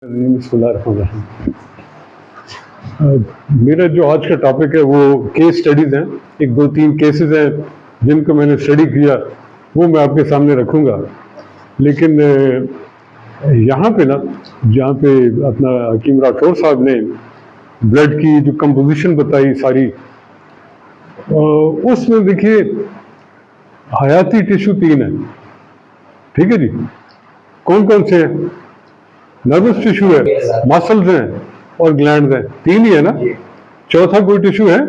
मेरा जो आज का टॉपिक है वो केस स्टडीज़ हैं। एक दो तीन केसेस हैं जिनको मैंने स्टडी किया, वो मैं आपके सामने रखूँगा। लेकिन यहाँ पे ना, जहाँ पे अपना हकीम राठौर साहब ने ब्लड की जो कंपोजिशन बताई सारी, उसमें देखिए हयाती टिश्यू 3 है, ठीक है जी। कौन कौन से हैं? नर्वस टिश्यू है, मसल्स हैं और ग्लैंड्स हैं, 3 ही है ना। चौथा कोई टिश्यू है?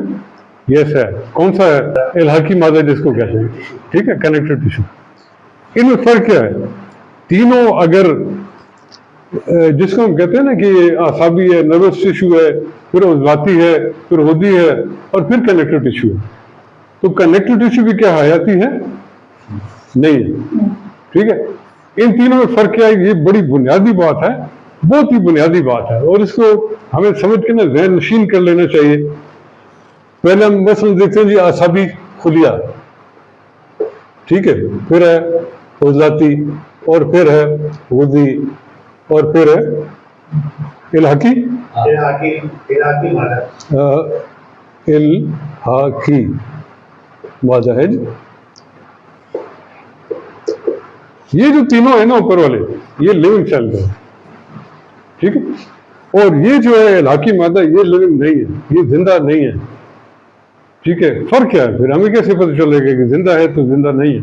यस है। कौन सा है? इल्हाकी मादा जिसको कहते हैं, ठीक है, कनेक्टिव टिश्यू। इनमें फर्क क्या है? तीनों अगर जिसको हम कहते हैं ना कि आसाबी है, नर्वस टिश्यू है, फिर उज़लाती है, फिर होदी है और फिर कनेक्टिव टिश्यू है। तो कनेक्टिव टिश्यू भी क्या हयाती है? नहीं है, ठीक है। इन तीनों में फर्क क्या है? ये बड़ी बुनियादी बात है, बहुत ही बुनियादी बात है, और इसको हमें समझ के ना ज़हन नशीन कर लेना चाहिए। पहले हम मसलन देखते हैं जी आसाबी खुलिया, ठीक है, फिर है उज़लाती, और फिर है वुदी, और फिर है इल्हाकी मादा है जी। ये जो तीनों है ना ऊपर वाले, ये लिविंग सेल है, ठीक है। और ये जो है इल्हाकी मादा, ये लिविंग नहीं है, ये जिंदा नहीं है, ठीक है। फर्क क्या है फिर? हमें कैसे पता चलेगा कि जिंदा है तो जिंदा नहीं है?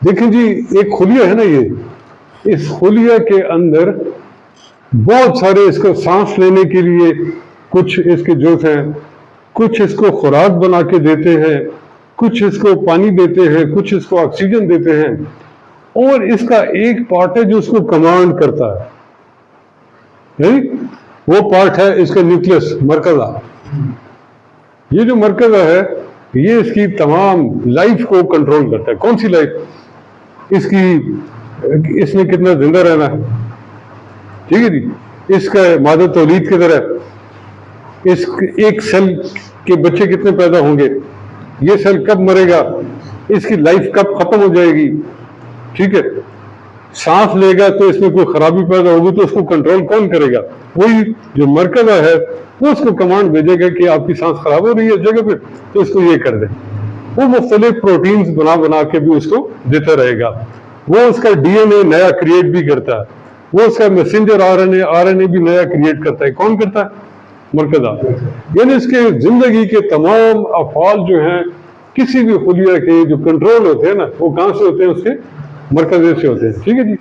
देखें जी, एक खुलिया है ना, ये इस खुलिया के अंदर बहुत सारे इसको सांस लेने के लिए कुछ इसके जोश हैं, कुछ इसको खुराक बना के देते हैं, कुछ इसको पानी देते हैं, कुछ इसको ऑक्सीजन देते हैं, और इसका एक पार्ट है जो उसको कमांड करता है, वो पार्ट है इसका न्यूक्लियस, मरकज़ा। ये जो मरकज़ा है, ये इसकी तमाम लाइफ को कंट्रोल करता है। कौन सी लाइफ? इसमें कितना जिंदा रहना है, ठीक है जी। इसका मादा तौलीद की तरह इस एक सेल के बच्चे कितने पैदा होंगे, ये सेल कब मरेगा, इसकी लाइफ कब खत्म हो जाएगी, ठीक है। सांस लेगा तो इसमें कोई खराबी पैदा होगी तो उसको कंट्रोल कौन करेगा? वही जो मरकज़ा है, वो उसको कमांड भेजेगा कि आपकी सांस खराब हो रही है जगह पे, तो इसको ये कर दे। वो मुख्तलिफ प्रोटीन्स बना बना के भी उसको देता रहेगा। वो उसका डीएनए नया क्रिएट भी करता है, वो उसका मैसेंजर आरएनए भी नया क्रिएट करता है। कौन करता है? मरकज़ा। यानी इसके जिंदगी के तमाम अफ़आल जो हैं, किसी भी खुलिया के जो कंट्रोल होते हैं ना, वो कहाँ से होते हैं? उसके मरकज़े से होते हैं, ठीक है जी।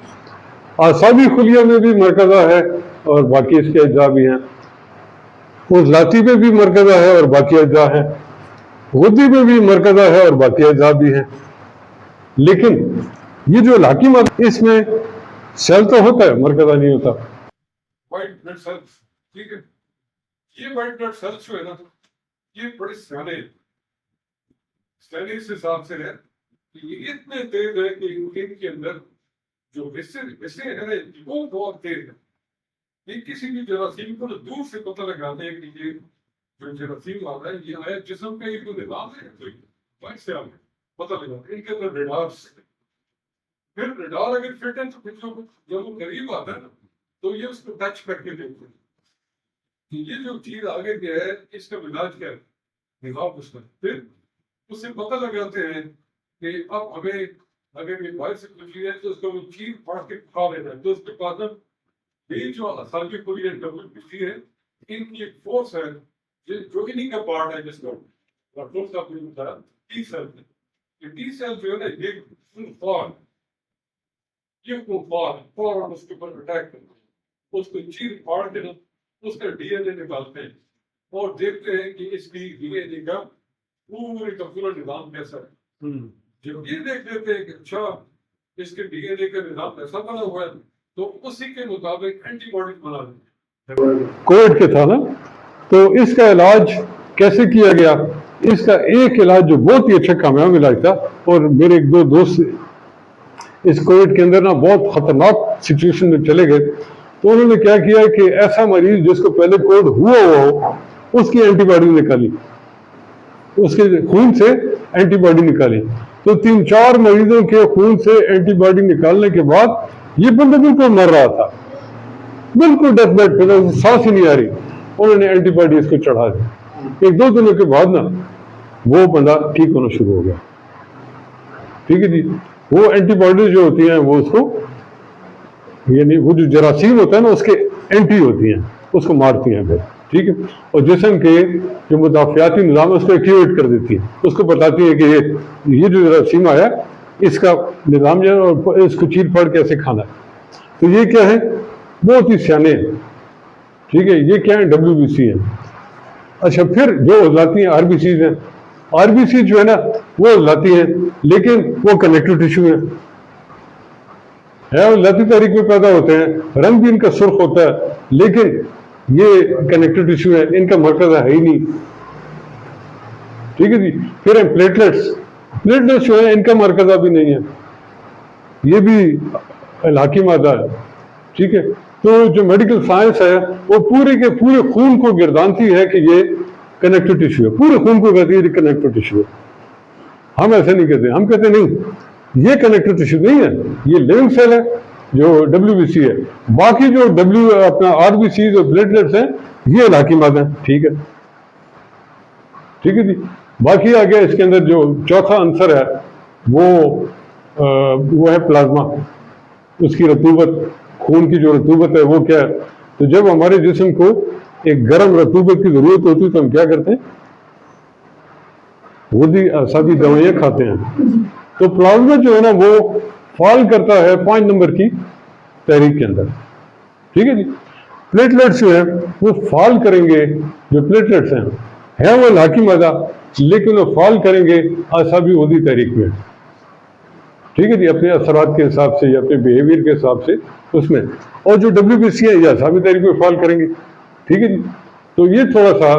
आसाबी खुलिया में भी मरकज़ा है और बाकी इसके अज्जा भी हैं। उज़लाती में भी मरकज़ा है और बाकी अज्जा है। गुद्दी में भी मरकज़ा है और बाकी अज्जा भी हैं। लेकिन ये जो इल्हाकी मादा, इसमें सेल तो होता है, मरकज़ा नहीं होता। व्हाइट ब्लड सेल्स, ठीक है। ये व्हाइट ब्लड सेल्स जो है ना, ये बड़े सियाने इस हिसाब से है कि ये इतने तेज है कि इनके अंदर जो हिस्से है ना, वो बहुत तेज है। ये किसी भी जरासीम को दूर से पता लगाते हैं कि ये जो जरासीम आ रहा है, ये आया जिस्म का एक निजाम है, तो बाहर से आगे पता लगाते हैं। इनके अंदर रेडार, फिर रेडार अगर फिट है तो फिर जब वो करीब आता है ना, तो ये उसको टच करके देखते हैं कि ये जो चीज आगे गया है, इसका इलाज क्या है, निजाम उसका। फिर उससे पता लगाते हैं कि अब हमें अगर ये बाहर से कुछ है तो उसको चीज फाड़ के खा लेना है। तो उसके बाद ये जो असाबी खुलिया WBC है, इनकी एक फोर्स है जो इन्हीं का पार्ट है, जिसको डॉक्टर साहब ने बताया टी सेल। ये टी सेल जो है ना, ये फौरन उसके ऊपर अटैक करते हैं, उसको चीर फाड़ के ना उसका डीएनए निकालते हैं और देखते हैं कि इसकी डीएनए का पूरा निजाम कैसा है। जब ये देख लेते हैं कि अच्छा इसके डीएनए का निजाम ऐसा बना हुआ है, तो उसी के मुताबिक एंटीबॉडीज बना देते। कोविड के था ना, तो इसका इलाज कैसे किया गया? इसका एक इलाज जो बहुत ही अच्छा कामयाब इलाज था, और मेरे एक दो दोस्त इस कोविड के अंदर ना बहुत खतरनाक सिचुएशन में चले गए, तो उन्होंने क्या किया कि ऐसा मरीज जिसको पहले कोविड हुआ हो, उसकी एंटीबॉडी निकाली, उसके खून से एंटीबॉडी निकाली। तो 3-4 मरीजों के खून से एंटीबॉडी निकालने के बाद ये बंदा बिल्कुल मर रहा था, بالکل ڈیتھ بیڈ پہ سانس ہی نہیں آ رہی, انہوں نے اینٹی باڈی اس کو چڑھا دی. 1-2 دنوں کے بعد نا وہ بندہ ٹھیک ہونا شروع ہو گیا. ٹھیک ہے جی, وہ اینٹی باڈیز جو ہوتی ہیں وہ اس کو, یعنی وہ جو جراثیم ہوتا ہے نا اس کے اینٹی ہوتی ہیں, اس کو مارتی ہیں پھر. ٹھیک ہے, اور جسم کے جو مدافعاتی نظام ہے اس کو ایکٹیویٹ کر دیتی ہیں, اس کو بتاتی ہے کہ یہ جو جراثیم آیا اس کا نظام جو ہے اور اس کو چیر پھاڑ کیسے کھانا ہے. تو یہ کیا ہے, بہت ہی سیانے ہیں. ٹھیک ہے, یہ کیا ہے, WBC ہے. اچھا, پھر جو عضلاتی ہیں RBCs ہیں. RBC جو ہے نا وہ عضلاتی ہیں لیکن وہ کنیکٹو ٹیشو ہے, عضلاتی تاریخ میں پیدا ہوتے ہیں, رنگ بھی ان کا سرخ ہوتا ہے لیکن یہ کنیکٹو ٹیشو ہے, ان کا مرکز ہے ہی نہیں. ٹھیک ہے جی, پھر ہیں پلیٹلیٹس جو ہے ان کا مرکز بھی نہیں ہے, یہ بھی الحاقی مادہ ہے. ٹھیک ہے, تو جو میڈیکل سائنس ہے وہ پورے کے پورے خون کو گردانتی ہے کہ یہ کنیکٹو ٹیشو ہے, پورے خون کو کہتی ہے یہ کنیکٹو ٹیشو ہے. ہم ایسے نہیں کہتے, ہم کہتے نہیں یہ کنیکٹو ٹیشو نہیں ہے, یہ لیونگ سیل ہے جو WBC ہے. باقی جو اپنا RBCs اور پلیٹلیٹس ہیں یہ الحاقی مادہ ہیں. ٹھیک ہے, ٹھیک ہے جی. باقی آگے اس کے اندر جو چوتھا عنصر ہے وہ ہے پلازما. اس کی رطوبت, خون کی جو رطوبت ہے وہ کیا ہے, تو جب ہمارے جسم کو ایک گرم رطوبت کی ضرورت ہوتی ہے تو ہم کیا کرتے ہیں, وہ بھی اعصابی دوائیاں کھاتے ہیں. تو پلازما جو ہے نا وہ فال کرتا ہے 5 نمبر کی تحریک کے اندر. ٹھیک ہے جی. پلیٹلیٹس جو ہے وہ فال کریں گے, جو پلیٹلیٹس ہیں وہ الحاقی مادہ لیکن وہ فال کریں گے اعصابی ودی تحریک میں. ٹھیک ہے جی, اپنے اثرات کے حساب سے یا اپنے بیہیویئر کے حساب سے اس میں. اور جو WBC ہے یہ اعصابی تحریک میں فال کریں گے. ٹھیک ہے جی. تو یہ تھوڑا سا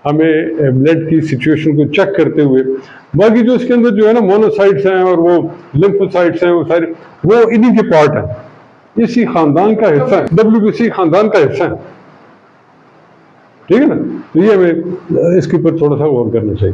ہمیں بلڈ کی سچویشن کو چیک کرتے ہوئے, باقی جو اس کے اندر جو ہے نا مونوسائٹس ہیں اور وہ لمفوسائٹس ہیں, وہ سارے وہ انہی کے پارٹ ہیں, اسی خاندان کا حصہ ہے, WBC خاندان کا حصہ ہے. ٹھیک ہے نا, تو یہ ہمیں اس کے اوپر تھوڑا سا غور کرنا چاہیے.